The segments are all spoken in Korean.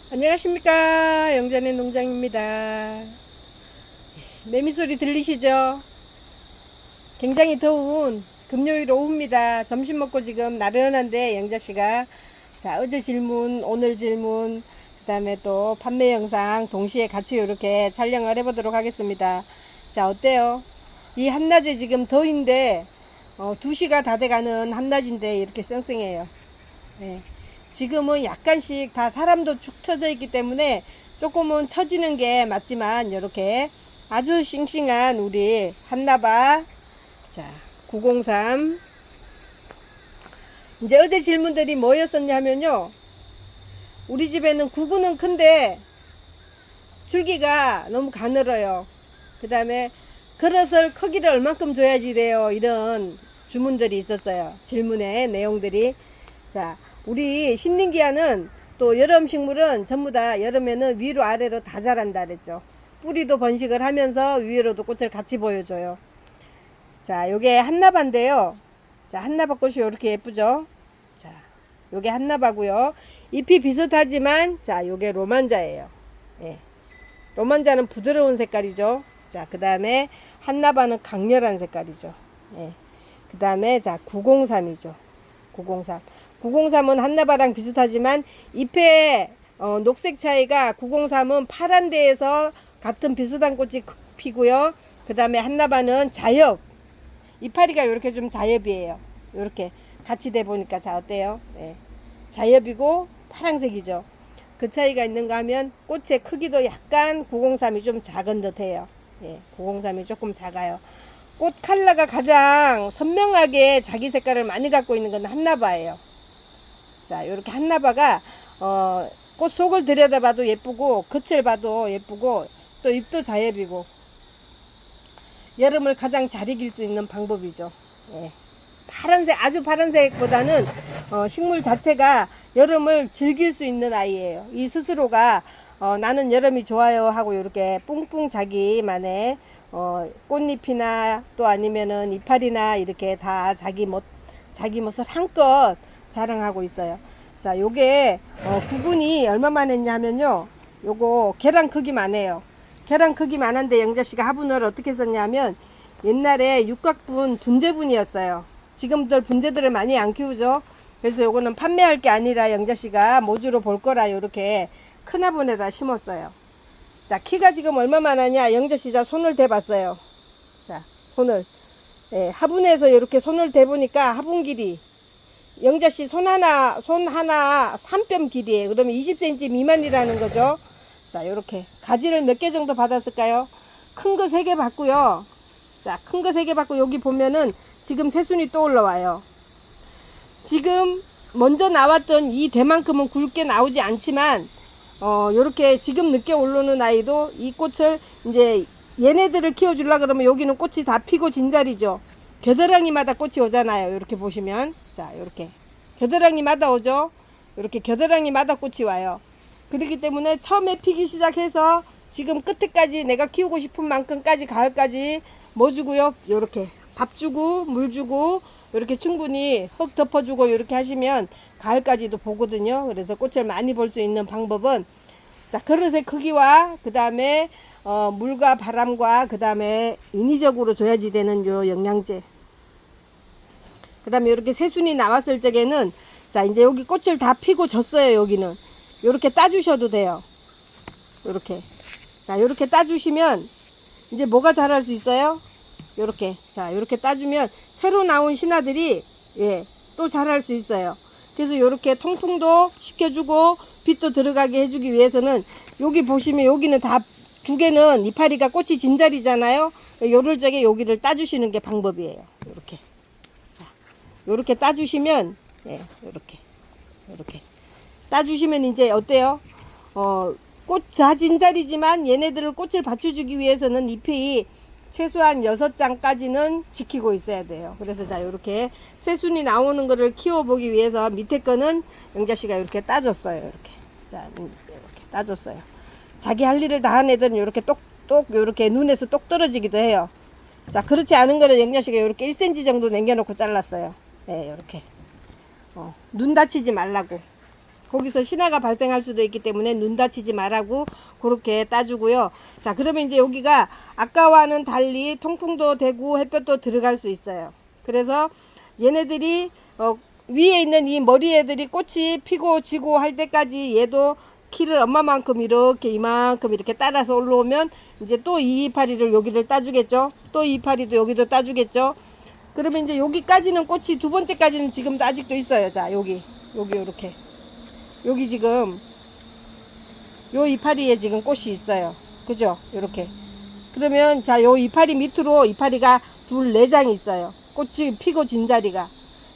안녕하십니까, 영자의 농장입니다. 매미소리 들리시죠? 굉장히 더운 금요일 오후입니다. 점심 먹고 지금 나른한데 영자씨가 자, 어제 질문, 오늘 질문, 그 다음에 또 판매 영상 동시에 같이 이렇게 촬영을 해보도록 하겠습니다. 자, 어때요? 이 한낮에 지금 더인데 2시가 다 돼가는 한낮인데 이렇게 쌩쌩해요. 네. 지금은 약간씩 다 사람도 축 처져 있기 때문에 조금은 처지는 게 맞지만 이렇게 아주 싱싱한 우리 한나바 자 903 이제 어제 질문들이 뭐였었냐면요, 우리 집에는 구구는 큰데 줄기가 너무 가늘어요. 그 다음에 그릇을 크기를 얼만큼 줘야지 돼요, 이런 주문들이 있었어요. 질문의 내용들이. 자, 우리 신nin기아는 또 여름 식물은 전부 다 여름에는 위로 아래로 다 자란다 그랬죠. 뿌리도 번식을 하면서 위로도 꽃을 같이 보여줘요. 자, 요게 한나바인데요. 자, 한나바꽃이 이렇게 예쁘죠. 자, 요게 한나바고요. 잎이 비슷하지만 자, 요게 로만자예요. 예. 로만자는 부드러운 색깔이죠. 자, 그 다음에 한나바는 강렬한 색깔이죠. 예. 그 다음에 자 903이죠. 903. 903은 한나바랑 비슷하지만 잎의 녹색 차이가 903은 파란 데에서 같은 비슷한 꽃이 피고요. 그 다음에 한나바는 자엽. 이파리가 이렇게 좀 자엽이에요. 이렇게 같이 돼 보니까 자 어때요? 네. 자엽이고 파란색이죠. 그 차이가 있는가 하면 꽃의 크기도 약간 903이 좀 작은 듯해요. 예, 903이 조금 작아요. 꽃 컬러가 가장 선명하게 자기 색깔을 많이 갖고 있는 건 한나바예요. 자, 이렇게 한나바가 꽃 속을 들여다봐도 예쁘고 겉을 봐도 예쁘고 또 잎도 자엽이고 여름을 가장 잘 이길 수 있는 방법이죠. 예. 파란색, 아주 파란색보다는 식물 자체가 여름을 즐길 수 있는 아이예요. 이 스스로가 나는 여름이 좋아요 하고 이렇게 뿡뿡 자기만의 꽃잎이나 또 아니면은 이파리나 이렇게 다 자기 멋을 한껏 자랑하고 있어요. 자, 요게 구분이 얼마만 했냐면요, 요거 계란 크기만 해요. 계란 크기만 한데 영자씨가 화분을 어떻게 썼냐면 옛날에 육각분 분재분이었어요. 지금들 분재들을 많이 안 키우죠. 그래서 요거는 판매할 게 아니라 영자씨가 모주로 볼 거라 요렇게 큰 화분에다 심었어요. 자, 키가 지금 얼마만 하냐, 영자씨 자 손을 대봤어요. 자, 손을 예, 화분에서 이렇게 손을 대보니까 화분 길이 영자씨 손 하나 3뼘 길이에요. 그러면 20cm 미만이라는 거죠. 자, 요렇게 가지를 몇 개 정도 받았을까요? 큰 거 3개 받고요. 자, 큰 거 3개 받고 여기 보면은 지금 새순이 또 올라와요. 지금 먼저 나왔던 이 대만큼은 굵게 나오지 않지만 요렇게 지금 늦게 올라오는 아이도 이 꽃을 이제 얘네들을 키워주려 그러면 여기는 꽃이 다 피고 진자리죠. 겨드랑이마다 꽃이 오잖아요. 이렇게 보시면 자, 이렇게 겨드랑이마다 오죠. 이렇게 겨드랑이마다 꽃이 와요. 그렇기 때문에 처음에 피기 시작해서 지금 끝에까지 내가 키우고 싶은 만큼까지 가을까지 뭐 주고요, 요렇게 밥 주고 물 주고 이렇게 충분히 흙 덮어주고 이렇게 하시면 가을까지도 보거든요. 그래서 꽃을 많이 볼 수 있는 방법은 자, 그릇의 크기와 그 다음에 물과 바람과 그 다음에 인위적으로 줘야지 되는 요 영양제. 그 다음에 이렇게 새순이 나왔을 적에는 자, 이제 여기 꽃을 다 피고 졌어요. 여기는 요렇게 따주셔도 돼요. 요렇게 자, 요렇게 따주시면 이제 뭐가 자랄 수 있어요? 요렇게 자, 요렇게 따주면 새로 나온 신화들이 예, 또 자랄 수 있어요. 그래서 요렇게 통풍도 시켜주고 빛도 들어가게 해주기 위해서는 여기 보시면 여기는 다 2개는 이파리가 꽃이 진자리잖아요. 요럴 적에 여기를 따주시는 게 방법이에요. 요렇게 자, 요렇게 따주시면 예, 요렇게 따주시면 이제 어때요? 꽃 다 진자리지만 얘네들을 꽃을 받쳐주기 위해서는 잎이 최소한 6장까지는 지키고 있어야 돼요. 그래서 자, 요렇게 새순이 나오는 거를 키워보기 위해서 밑에 거는 영자씨가 이렇게 따줬어요. 이렇게 자, 이렇게 따줬어요. 자기 할 일을 다 한 애들은 이렇게 똑똑 요렇게 눈에서 똑 떨어지기도 해요. 자, 그렇지 않은 거는 영자씨가 이렇게 1cm 정도 남겨놓고 잘랐어요. 네, 요렇게 눈 다치지 말라고. 거기서 신화가 발생할 수도 있기 때문에 눈 다치지 말라고 그렇게 따주고요. 자, 그러면 이제 여기가 아까와는 달리 통풍도 되고 햇볕도 들어갈 수 있어요. 그래서 얘네들이 위에 있는 이 머리 애들이 꽃이 피고 지고 할 때까지 얘도 키를 엄마만큼 이렇게 이만큼 이렇게 따라서 올라오면 이제 또 이 이파리를 여기를 따주겠죠. 또 이 이파리도 여기도 따주겠죠. 그러면 이제 여기까지는 꽃이 두 번째까지는 지금도 아직도 있어요. 자, 여기 이렇게 여기 지금 요 이파리에 지금 꽃이 있어요. 그죠? 요렇게. 그러면 자, 요 이파리 밑으로 이파리가 둘, 4장이 있어요. 꽃이 피고 진 자리가.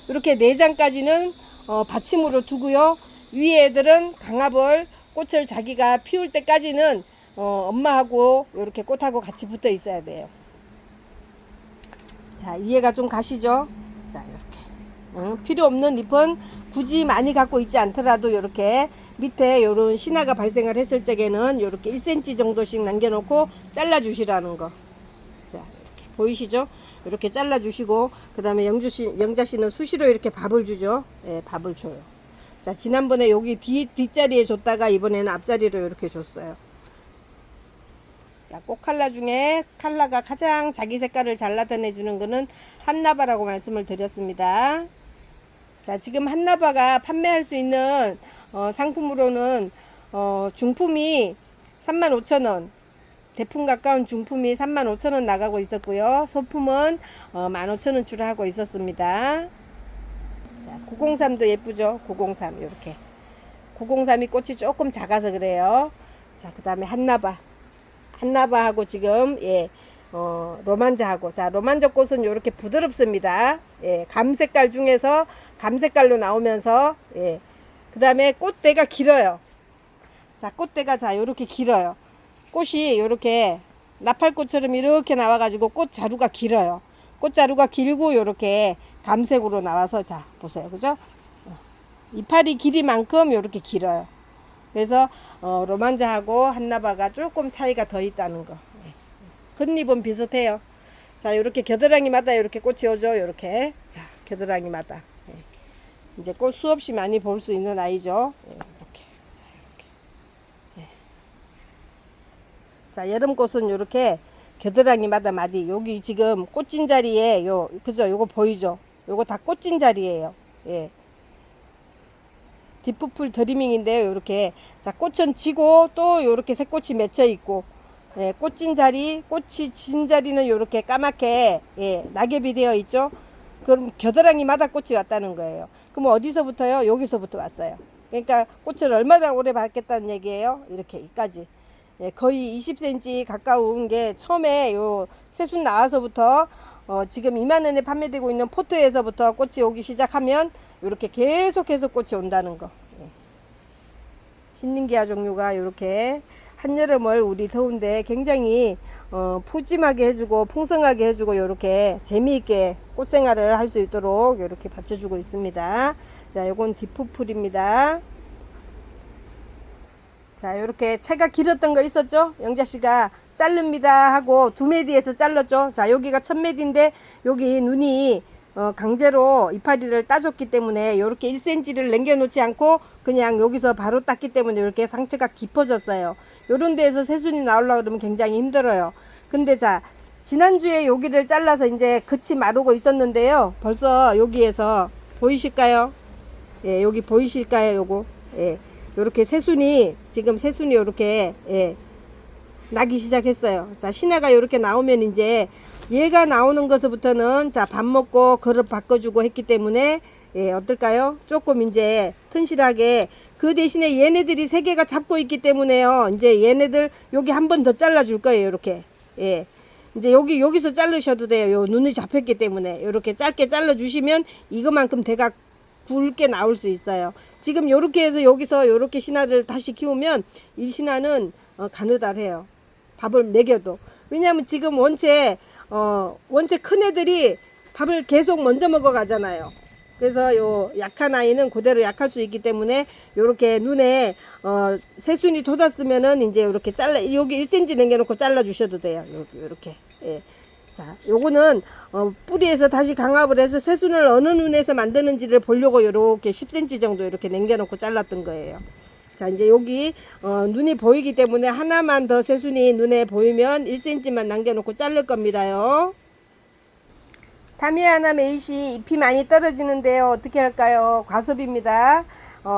이렇게 4장까지는 받침으로 두고요. 위에 애들은 강압을 꽃을 자기가 피울 때까지는 엄마하고 이렇게 꽃하고 같이 붙어 있어야 돼요. 자, 이해가 좀 가시죠? 자, 이렇게 필요 없는 잎은 굳이 많이 갖고 있지 않더라도 이렇게 밑에 요런 신화가 발생을 했을 적에는 이렇게 1cm 정도씩 남겨놓고 잘라 주시라는 거. 자, 이렇게 보이시죠? 이렇게 잘라 주시고, 그 다음에 영자 씨는 수시로 이렇게 밥을 주죠. 예, 밥을 줘요. 자, 지난번에 여기 뒷자리에 줬다가 이번에는 앞자리로 이렇게 줬어요. 자, 꽃 칼라 중에 칼라가 가장 자기 색깔을 잘 나타내주는 거는 한나바라고 말씀을 드렸습니다. 자, 지금 한나바가 판매할 수 있는 상품으로는 중품이 35,000원, 대품 가까운 중품이 35,000원 나가고 있었고요. 소품은 15,000원 출하하고 있었습니다. 자, 903도 예쁘죠? 903 이렇게 903이 꽃이 조금 작아서 그래요. 자, 그 다음에 한나바하고 지금 로만자하고, 자, 로만자 꽃은 이렇게 부드럽습니다. 예, 감색깔 중에서 감색깔로 나오면서, 예, 그 다음에 꽃대가 길어요. 자, 꽃대가 자 요렇게 길어요. 꽃이 요렇게 나팔꽃처럼 이렇게 나와가지고 꽃자루가 길어요. 꽃자루가 길고 요렇게 감색으로 나와서, 자 보세요, 그죠? 이파리 길이만큼 요렇게 길어요. 그래서 로만자하고 한나바가 조금 차이가 더 있다는 거. 겉잎은 비슷해요. 자, 요렇게 겨드랑이마다 요렇게 꽃이 오죠. 요렇게. 자, 겨드랑이마다. 이제 꽃 수없이 많이 볼 수 있는 아이죠. 이렇게. 자, 이렇게. 자, 여름꽃은 요렇게 겨드랑이마다 마디. 여기 지금 꽃진 자리에 그죠? 요거 보이죠? 요거 다 꽃진 자리예요. 예. 딥프풀 드리밍인데요. 요렇게. 자, 꽃은 지고 또 요렇게 새꽃이 맺혀 있고, 예, 꽃진 자리, 꽃이 진 자리는 요렇게 까맣게, 예, 낙엽이 되어 있죠. 그럼 겨드랑이마다 꽃이 왔다는 거예요. 그럼 어디서부터요? 여기서부터 왔어요. 그러니까 꽃을 얼마나 오래 받겠다는 얘기예요. 이렇게 여기까지. 예, 거의 20cm 가까운 게 처음에 요 새순 나와서부터 지금 20,000원에 판매되고 있는 포트에서부터 꽃이 오기 시작하면 이렇게 계속해서 꽃이 온다는 거. 예. 신nin기아 종류가 이렇게 한여름을 우리 더운데 굉장히 푸짐하게 해주고 풍성하게 해주고 이렇게 재미있게 꽃생활을 할 수 있도록 이렇게 받쳐주고 있습니다. 자, 요건 딥푸풀입니다. 자, 요렇게 채가 길었던 거 있었죠? 영자씨가 자릅니다 하고 2매디에서 잘랐죠? 자, 여기가 1000매디인데 여기 눈이 강제로 이파리를 따줬기 때문에 요렇게 1cm를 남겨놓지 않고 그냥 여기서 바로 땄기 때문에 이렇게 상처가 깊어졌어요. 요런 데에서 새순이 나오려고 그러면 굉장히 힘들어요. 근데 자, 지난주에 여기를 잘라서 이제 끝이 마르고 있었는데요. 벌써 여기에서 보이실까요? 예, 여기 보이실까요? 요거. 예. 요렇게 새순이, 지금 새순이 요렇게, 예, 나기 시작했어요. 자, 신화가 요렇게 나오면 이제 얘가 나오는 것부터는 자, 밥 먹고 그릇 바꿔주고 했기 때문에, 예, 어떨까요? 조금 이제 튼실하게. 그 대신에 얘네들이 3개가 잡고 있기 때문에요. 이제 얘네들 여기 한 번 더 잘라줄 거예요. 이렇게. 예. 이제 여기서 자르셔도 돼요. 요 눈이 잡혔기 때문에. 이렇게 짧게 잘라주시면 이거만큼 대가 굵게 나올 수 있어요. 지금 요렇게 해서 여기서 요렇게 신화를 다시 키우면 이 신화는 가느다래요. 밥을 먹여도. 왜냐하면 지금 원체 큰 애들이 밥을 계속 먼저 먹어 가잖아요. 그래서 요 약한 아이는 그대로 약할 수 있기 때문에 요렇게 눈에 새순이 돋았으면은 이제 요렇게 여기 1cm 남겨놓고 잘라 주셔도 돼요. 요렇게. 예. 자, 요거는 뿌리에서 다시 강압을 해서 새순을 어느 눈에서 만드는지를 보려고 요렇게 10cm 정도 이렇게 남겨놓고 잘랐던 거예요. 자, 이제 여기 눈이 보이기 때문에 하나만 더 새순이 눈에 보이면 1cm만 남겨놓고 자를 겁니다요. 타미야나 메이시 잎이 많이 떨어지는데요. 어떻게 할까요? 과습입니다.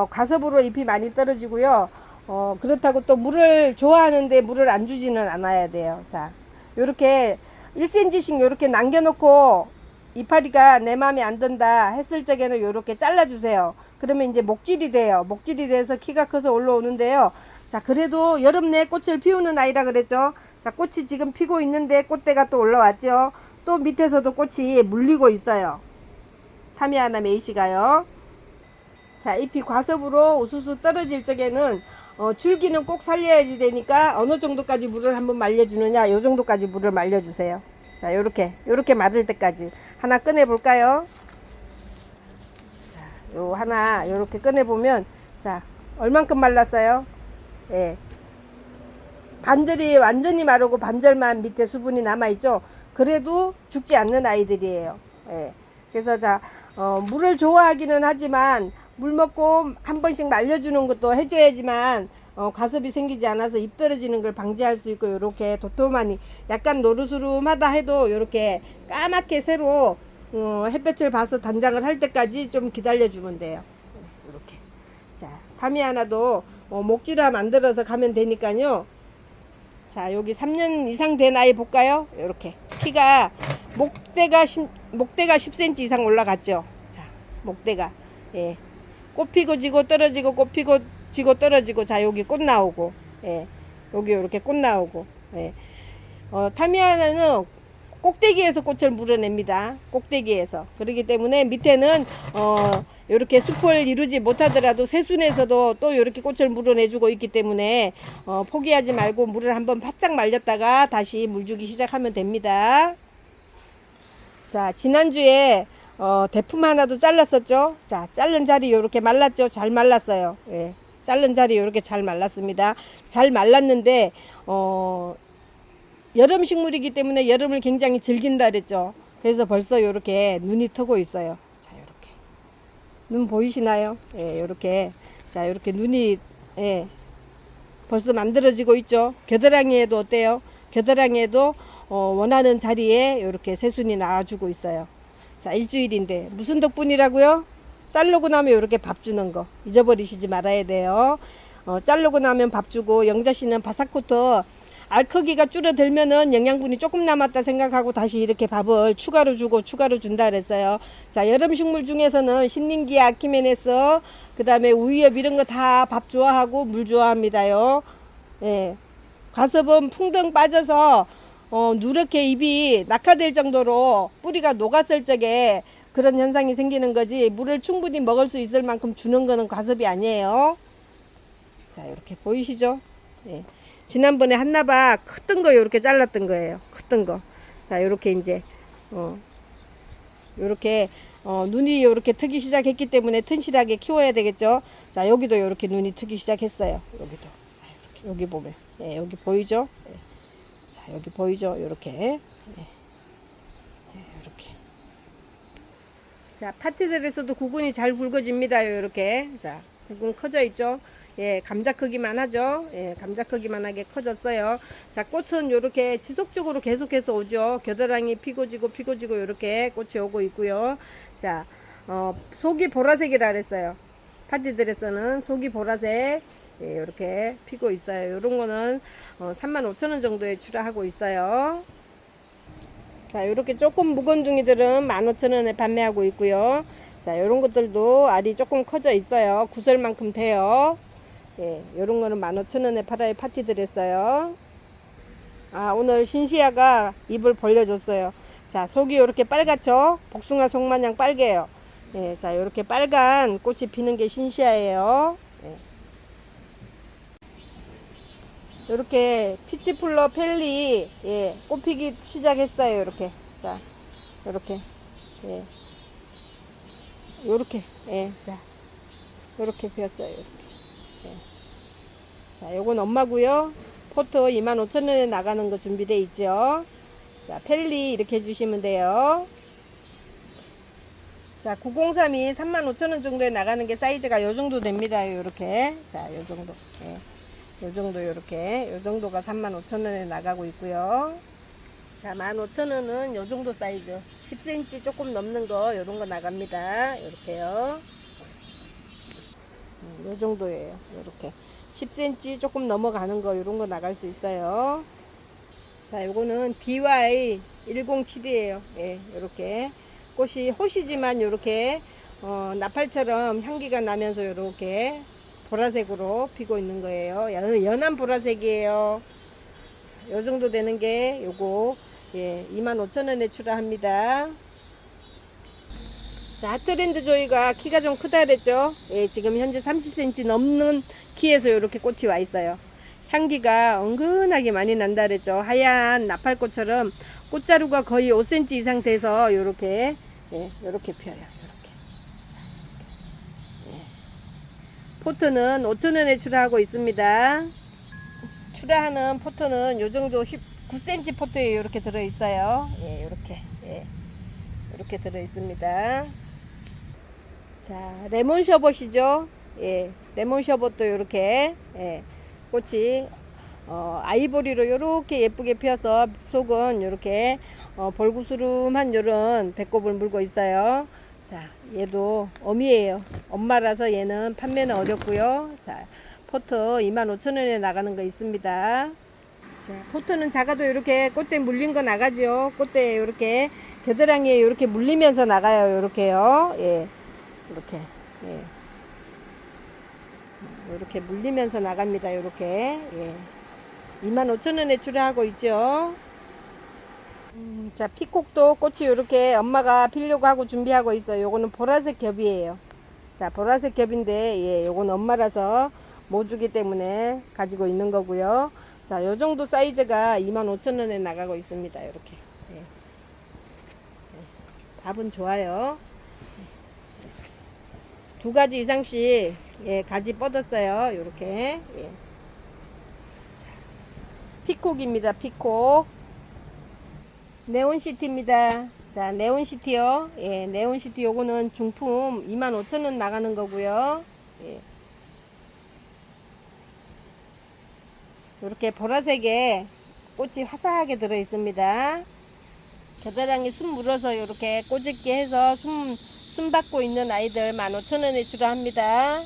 과습으로 잎이 많이 떨어지고요. 그렇다고 또 물을 좋아하는데 물을 안 주지는 않아야 돼요. 자, 요렇게 1cm씩 요렇게 남겨놓고 이파리가 내 마음에 안 든다 했을 적에는 요렇게 잘라주세요. 그러면 이제 목질이 돼요. 목질이 돼서 키가 커서 올라오는데요. 자, 그래도 여름 내 꽃을 피우는 아이라 그랬죠. 자, 꽃이 지금 피고 있는데 꽃대가 또 올라왔죠. 또 밑에서도 꽃이 물리고 있어요. 타미야나 메이시가요. 자, 잎이 과습으로 우수수 떨어질 적에는 줄기는 꼭 살려야지 되니까 어느 정도까지 물을 한번 말려주느냐, 요 정도까지 물을 말려주세요. 자, 요렇게 마를 때까지 하나 꺼내 볼까요? 자, 요 하나 요렇게 꺼내 보면, 자, 얼만큼 말랐어요? 예, 반절이 완전히 마르고 반절만 밑에 수분이 남아 있죠. 그래도 죽지 않는 아이들이에요. 예, 그래서 자, 물을 좋아하기는 하지만 물 먹고 한 번씩 말려주는 것도 해줘야지만 과습이 생기지 않아서 잎 떨어지는 걸 방지할 수 있고, 요렇게 도톰하니 약간 노르스름하다 해도 요렇게 까맣게 새로 햇볕을 봐서 단장을 할 때까지 좀 기다려 주면 돼요. 요렇게. 자, 타미야나도 목지라 만들어서 가면 되니까요. 자, 여기 3년 이상 된 아이 볼까요? 요렇게 키가 목대가 10cm 이상 올라갔죠. 자, 목대가, 예, 꽃 피고 지고 떨어지고 꽃 피고 지고 떨어지고. 자, 여기 꽃 나오고, 예, 여기 이렇게 꽃 나오고. 예, 타미야나는 꼭대기에서 꽃을 물어냅니다. 꼭대기에서. 그렇기 때문에 밑에는 이렇게 숲을 이루지 못하더라도 새순에서도 또 이렇게 꽃을 물어내주고 있기 때문에 포기하지 말고 물을 한번 바짝 말렸다가 다시 물 주기 시작하면 됩니다. 자, 지난주에 대품 하나도 잘랐었죠. 자, 자른 자리 이렇게 말랐죠. 잘 말랐어요. 예, 자른 자리 이렇게 잘 말랐습니다. 잘 말랐는데 여름 식물이기 때문에 여름을 굉장히 즐긴다 그랬죠. 그래서 벌써 이렇게 눈이 트고 있어요. 자, 이렇게 눈 보이시나요? 예, 이렇게. 자, 이렇게 눈이, 예, 벌써 만들어지고 있죠. 겨드랑이에도 어때요? 겨드랑이에도 원하는 자리에 이렇게 새순이 나와주고 있어요. 자, 일주일인데 무슨 덕분이라고요? 자르고 나면 이렇게 밥 주는 거 잊어버리시지 말아야 돼요. 자르고 나면 밥 주고, 영자씨는 바삭코트 알 크기가 줄어들면은 영양분이 조금 남았다 생각하고 다시 이렇게 밥을 추가로 주고 추가로 준다 그랬어요. 자, 여름 식물 중에서는 신린기아, 아키메네스, 그 다음에 우유엽 이런 거 다 밥 좋아하고 물 좋아합니다요. 예, 과습은 풍덩 빠져서 누렇게 잎이 낙하될 정도로 뿌리가 녹았을 적에 그런 현상이 생기는 거지, 물을 충분히 먹을 수 있을 만큼 주는 거는 과습이 아니에요. 자, 이렇게 보이시죠? 예. 지난번에 한나봐 크던 거 이렇게 잘랐던 거예요. 크던 거. 자, 이렇게 이제 이렇게 눈이 이렇게 트기 시작했기 때문에 튼실하게 키워야 되겠죠. 자, 여기도 이렇게 눈이 트기 시작했어요. 여기도. 자, 이렇게 여기 보면, 예, 여기 보이죠? 예. 자, 여기 보이죠? 이렇게. 예. 예, 이렇게. 자, 파티들에서도 구근이 잘 굵어집니다. 이렇게. 자, 구근 커져 있죠? 예, 감자 크기만 하죠. 예, 감자 크기만 하게 커졌어요. 자, 꽃은 요렇게 지속적으로 계속해서 오죠. 겨드랑이 피고 지고 요렇게 꽃이 오고 있고요. 자, 속이 보라색이라 그랬어요. 파티들에서는 속이 보라색, 예, 요렇게 피고 있어요. 요런 거는 35,000원 정도에 출하하고 있어요. 자, 요렇게 조금 묵은둥이들은 15,000원에 판매하고 있고요. 자, 요런 것들도 알이 조금 커져 있어요. 구설만큼 돼요. 예, 요런 거는 15,000원에 팔아요. 파티들했어요. 아, 오늘 신시아가 입을 벌려줬어요. 자, 속이 이렇게 빨갛죠? 복숭아 속 마냥 빨개요. 예, 자, 이렇게 빨간 꽃이 피는 게 신시아예요. 예. 이렇게 피치플러 펠리, 예, 꽃피기 시작했어요. 이렇게. 자, 이렇게. 예. 요렇게, 예, 자, 요렇게 피었어요. 이렇게. 예. 자, 요건 엄마고요. 포트 25,000원에 나가는 거 준비되어 있죠. 자, 펠리 이렇게 해주시면 돼요. 자, 903이 35,000원 정도에 나가는 게 사이즈가 요 정도 됩니다. 요렇게. 자, 요 정도. 예. 요 정도 요렇게. 요 정도가 35,000원에 나가고 있고요. 자, 15,000원은 요 정도 사이즈. 10cm 조금 넘는 거 요런 거 나갑니다. 요렇게요. 요 정도예요. 요렇게. 10cm 조금 넘어가는 거 요런 거 나갈 수 있어요. 자, 요거는 DY107이에요. 예, 요렇게. 꽃이 호시지만 요렇게 나팔처럼 향기가 나면서 요렇게 보라색으로 피고 있는 거예요. 연한 보라색이에요. 요 정도 되는 게 요거 예, 25,000원에 출하합니다. 자, 하트랜드 조이가 키가 좀 크다 그랬죠. 예, 지금 현재 30cm 넘는 키에서 요렇게 꽃이 와 있어요. 향기가 은근하게 많이 난다 그랬죠. 하얀 나팔꽃처럼 꽃자루가 거의 5cm 이상 돼서 요렇게 예, 요렇게 펴요. 요렇게. 예. 포트는 5,000원에 출하하고 있습니다. 출하하는 포트는 요 정도 19cm 포트에 요렇게 들어 있어요. 예, 요렇게. 예. 요렇게 들어 있습니다. 자, 레몬 셔벗이죠. 예. 레몬 셔벗도 요렇게 예. 꽃이 아이보리로 요렇게 예쁘게 피어서 속은 요렇게 볼구스름한 요런 배꼽을 물고 있어요. 자, 얘도 어미예요. 엄마라서 얘는 판매는 어렵고요. 자, 포트 25,000원에 나가는 거 있습니다. 자, 포트는 작아도 이렇게 꽃대 물린 거 나가죠. 꽃대 이렇게 겨드랑이에 이렇게 물리면서 나가요. 이렇게요. 예, 이렇게 예. 이렇게 물리면서 나갑니다. 이렇게 예. 25,000원에 출하하고 있죠. 자, 피콕도 꽃이 이렇게 엄마가 피려고 하고 준비하고 있어요. 요거는 보라색 겹이에요. 자, 보라색 겹인데 예, 요거는 엄마라서 모주기 때문에 가지고 있는 거고요. 자, 요 정도 사이즈가 25,000원에 나가고 있습니다. 이렇게 예. 밥은 좋아요. 두 가지 이상씩 예, 가지 뻗었어요. 요렇게 예. 피콕입니다. 피콕. 네온시티입니다. 자, 네온시티요. 예, 네온시티 요거는 중품 25,000원 나가는 거고요. 예. 이렇게 보라색에 꽃이 화사하게 들어 있습니다. 겨드랑이 숨 물어서 이렇게 꼬집게 해서 숨 받고 있는 아이들 15,000원에 출하합니다.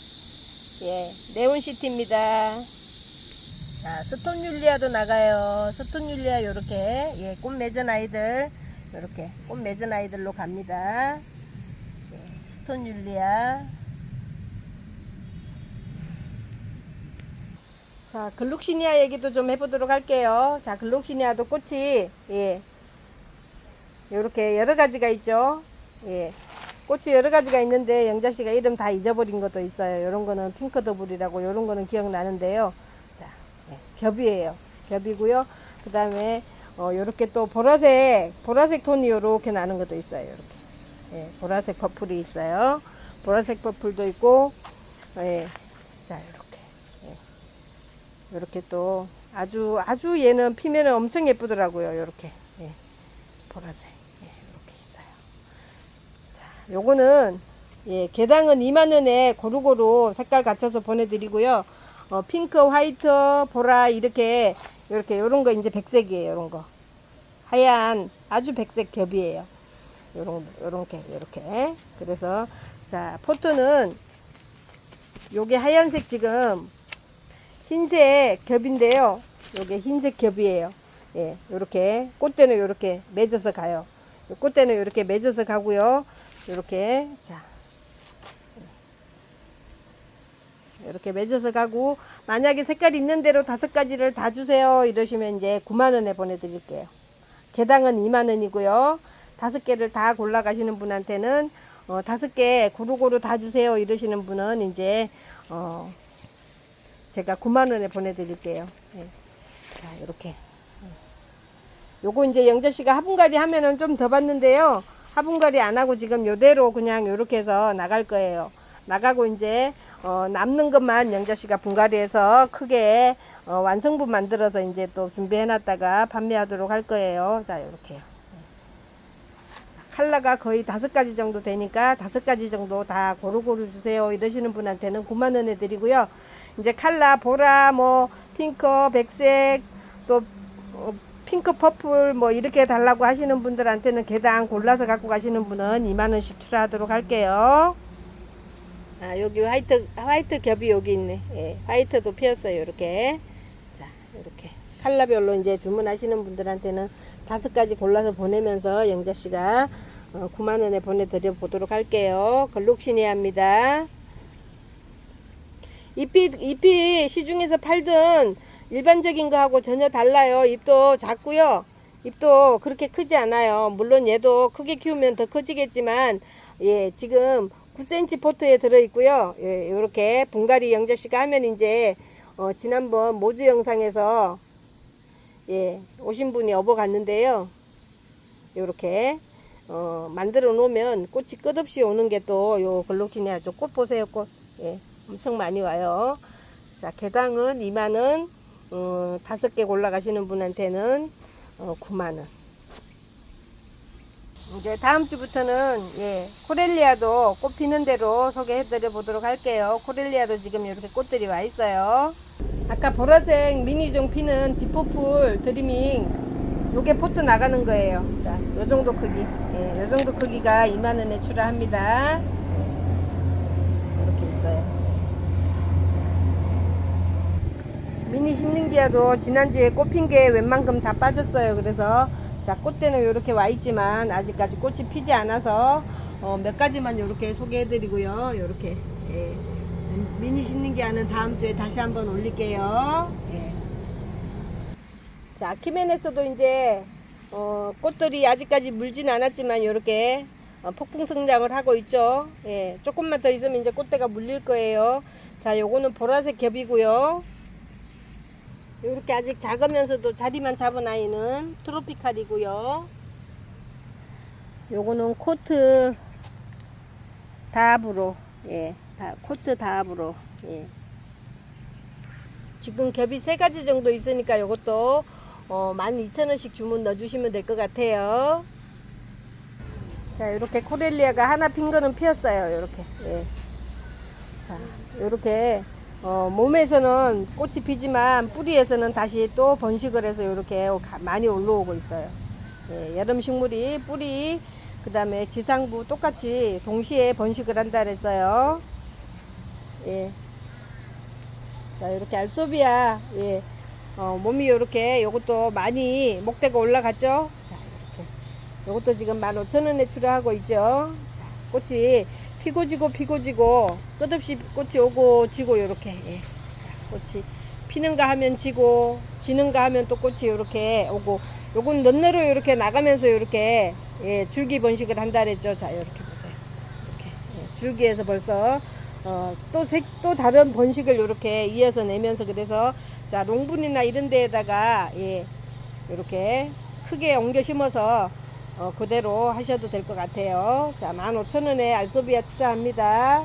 예, 네온시티입니다. 자, 스톤율리아도 나가요. 스톤율리아 요렇게 예, 꽃 맺은 아이들 요렇게 꽃 맺은 아이들로 갑니다. 예, 스톤율리아. 자, 글록시니아 얘기도 좀 해보도록 할게요. 자, 글록시니아도 꽃이 예, 요렇게 여러 가지가 있죠. 예, 꽃이 여러 가지가 있는데 영자씨가 이름 다 잊어버린 것도 있어요. 요런 거는 핑크 더블이라고 요런 거는 기억나는데요. 자, 예, 겹이에요. 겹이고요. 그 다음에 요렇게 또 보라색 톤이 요렇게 나는 것도 있어요. 요렇게 예, 보라색 퍼플이 있어요. 보라색 퍼플도 있고 예, 자, 요렇게 예, 요렇게 또 아주 얘는 피면은 엄청 예쁘더라고요. 요렇게 예, 보라색 예, 이렇게 있어요. 자, 요거는 예, 개당은 20,000원에 고루고루 색깔 갖춰서 보내드리고요. 핑크, 화이트, 보라 이렇게 요런 거 이제 백색이에요. 요런 거 하얀 아주 백색 겹이에요. 요렇게 그래서 자, 포트는 요게 하얀색 지금 흰색 겹인데요. 요게 흰색 겹이에요. 예, 요렇게 꽃대는 요렇게 맺어서 가요. 꽃대는 요렇게 맺어서 가고요. 요렇게 자, 이렇게 맺어서 가고 만약에 색깔 있는 대로 5가지를 다 주세요 이러시면 이제 90,000원에 보내드릴게요. 개당은 20,000원이고요. 5개를 다 골라 가시는 분한테는 5개 고루고루 다 주세요 이러시는 분은 이제 제가 90,000원에 보내드릴게요. 예. 자, 이렇게 요거 이제 영자씨가 화분갈이 하면은 좀 더 받는데요. 화분갈이 안 하고 지금 요대로 그냥 요렇게 해서 나갈 거예요. 나가고 이제 남는 것만 영자씨가 분갈이해서 크게 완성부 만들어서 이제 또 준비해 놨다가 판매하도록 할 거예요. 자, 이렇게요. 컬러가 거의 5가지 정도 되니까 5가지 정도 다 고루고루 주세요 이러시는 분한테는 9만원에 드리고요. 이제 컬러 보라, 뭐 핑크, 백색, 또 핑크 퍼플 뭐 이렇게 달라고 하시는 분들한테는 개당 골라서 갖고 가시는 분은 2만원씩 추가하도록 할게요. 아, 여기 화이트 겹이 여기 있네. 예, 화이트도 피었어요. 이렇게. 자, 이렇게 컬러별로 이제 주문하시는 분들한테는 5가지 골라서 보내면서 영자씨가 9만원에 보내드려 보도록 할게요. 글록시니아입니다. 잎이 시중에서 팔던 일반적인 거하고 전혀 달라요. 잎도 작고요. 잎도 그렇게 크지 않아요. 물론 얘도 크게 키우면 더 커지겠지만, 예, 지금 9cm 포트에 들어있고요. 예, 이렇게 분갈이 영자씨가 하면 이제 지난번 모주 영상에서 예, 오신 분이 업어갔는데요. 이렇게 만들어 놓으면 꽃이 끝없이 오는 게 또 요 글로키니아죠. 꽃 보세요. 꽃. 예, 엄청 많이 와요. 자, 개당은 2만원, 5개 골라가시는 분한테는 9만원. 이제 다음 주부터는 예, 코렐리아도 꽃 피는 대로 소개해 드려 보도록 할게요. 코렐리아도 지금 이렇게 꽃들이 와 있어요. 아까 보라색 미니종 피는 딥퍼플 드리밍 요게 포트 나가는 거예요. 자, 요 정도 크기. 예, 요 정도 크기가 2만원에 출하합니다. 이렇게 있어요. 미니 심는기야도 지난주에 꽃핀 게 웬만큼 다 빠졌어요. 그래서 자, 꽃대는 이렇게 와 있지만 아직까지 꽃이 피지 않아서 몇 가지만 이렇게 소개해 드리고요. 이렇게 예. 미니 심는기야는 다음 주에 다시 한번 올릴게요. 예. 자, 아키메네스도 이제 꽃들이 아직까지 물진 않았지만 이렇게 폭풍 성장을 하고 있죠. 예, 조금만 더 있으면 이제 꽃대가 물릴 거예요. 자, 요거는 보라색 겹이고요. 이렇게 아직 작으면서도 자리만 잡은 아이는 트로피칼이고요. 요거는 코트 다브로, 예, 코트 다브로. 예. 지금 겹이 3가지 정도 있으니까 요것도 12,000원씩 주문 넣어주시면 될 것 같아요. 자, 이렇게 코렐리아가 하나 핀 거는 피었어요. 이렇게. 예. 자, 이렇게 몸에서는 꽃이 피지만 뿌리에서는 다시 또 번식을 해서 이렇게 많이 올라오고 있어요. 예, 여름 식물이 뿌리 그 다음에 지상부 똑같이 동시에 번식을 한다 그랬어요. 예. 자, 이렇게 알소비아, 예, 몸이 이렇게 요것도 많이 목대가 올라갔죠. 자, 이렇게 요것도 지금 15,000원에 출하하고 있죠. 자, 꽃이 피고 지고 끝없이 꽃이 오고 지고 요렇게. 예. 자, 꽃이 피는가 하면 지고 지는가 하면 또 꽃이 요렇게 오고, 요건 넌너로 이렇게 나가면서 요렇게 예, 줄기 번식을 한다 그랬죠. 자, 요렇게 보세요. 이렇게 예, 줄기에서 벌써 또 다른 번식을 이렇게 이어서 내면서, 그래서 자, 농분이나 이런 데에다가 예, 이렇게 크게 옮겨 심어서 그대로 하셔도 될 것 같아요. 자, 15,000원에 알소비아 출하합니다.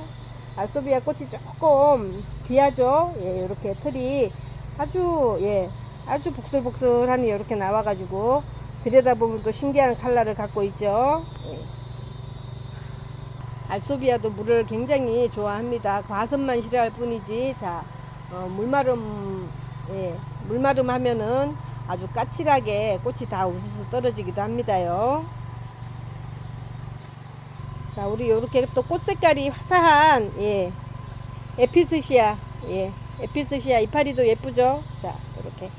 알소비아 꽃이 조금 귀하죠. 예, 이렇게 틀이 아주 예, 아주 복슬복슬하니 이렇게 나와가지고 들여다보면 또 신기한 컬러를 갖고 있죠. 예. 알소비아도 물을 굉장히 좋아합니다. 과습만 싫어할 뿐이지. 자, 물마름, 예, 물마름 하면은 아주 까칠하게 꽃이 다 우수수 떨어지기도 합니다요. 자, 우리 요렇게 또 꽃 색깔이 화사한, 예, 에피스시아, 예, 에피스시아 이파리도 예쁘죠. 자, 이렇게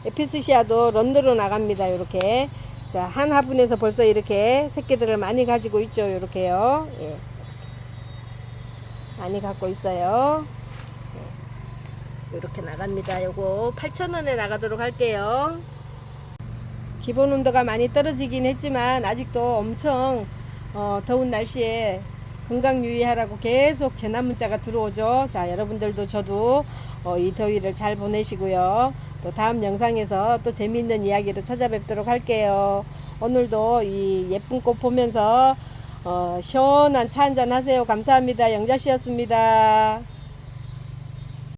에피스시아도 런드로 나갑니다. 요렇게. 자, 한 화분에서 벌써 이렇게 새끼들을 많이 가지고 있죠. 요렇게요. 예. 많이 갖고 있어요. 이렇게 나갑니다. 요거 8,000원에 나가도록 할게요. 기본 온도가 많이 떨어지긴 했지만 아직도 엄청 더운 날씨에 건강 유의하라고 계속 재난 문자가 들어오죠. 자, 여러분들도 저도 이 더위를 잘 보내시고요. 또 다음 영상에서 또 재미있는 이야기로 찾아뵙도록 할게요. 오늘도 이 예쁜 꽃 보면서 시원한 차 한잔 하세요. 감사합니다. 영자씨였습니다.